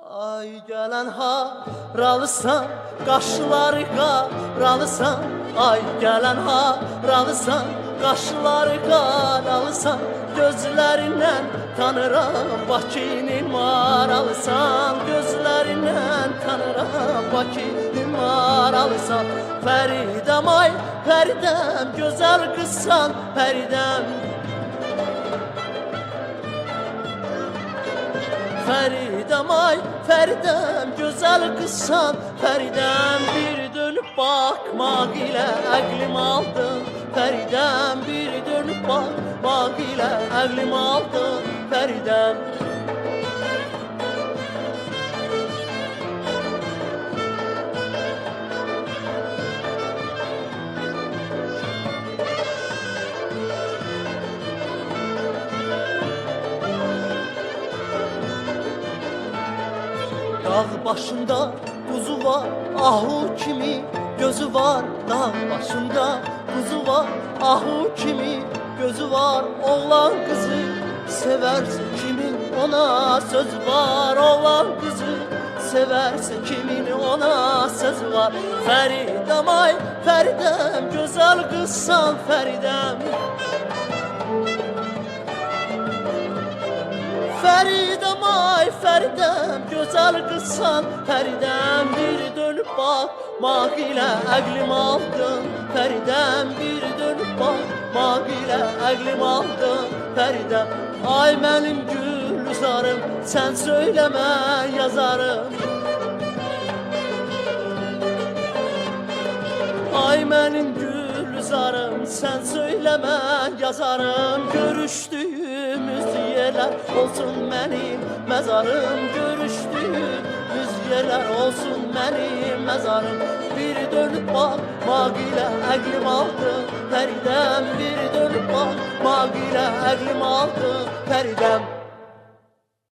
Ay gelen haralısan, qaşları qaralısan. Ay gelen haralısan, qaşları qaralısan. Gözlərindən tanıram Bakının maralısan. Gözlərindən tanıram Bakının maralısan. Fəridəm ay Fəridəm, gözəl qızsan Fəridəm. Fəridəm ay Fəridəm, gözəl qızsan Fəridəm. Bir dönüb baxmaq ilə əqlim aldın Fəridəm. Bir dönüb baxmaq ilə əqlim aldın Fəridəm. Dağ başında kuzu var, ahu kimi gözü var. Dağ başında kuzu var, ahu kimi gözü var. Oğlan kızı severse kimin ona söz var. Oğlan kızı severse kimin ona söz var. Fəridəm ay Fəridəm, gözəl qızsan Fəridəm. Fəridəm ay Fəridəm, gözəl qızsan Fəridəm. Bir dönüb baxmaq ilə əqlim aldın Fəridəm. Bir dönüb baxmaq ilə əqlim aldın Fəridəm. Ay mənim gülzarım, sən söyləmə yazarım. Ay mənim gülzarım, sən söyləmə yazarım. Görüşdüyümüz yerlər olsun mənim məzarım. Görüşdüyümüz yerlər olsun mənim məzarım. Bir dönüb baxmaq ilə əqlim aldın Fəridəm. Bir dönüb baxmaq ilə əqlim aldın Fəridəm.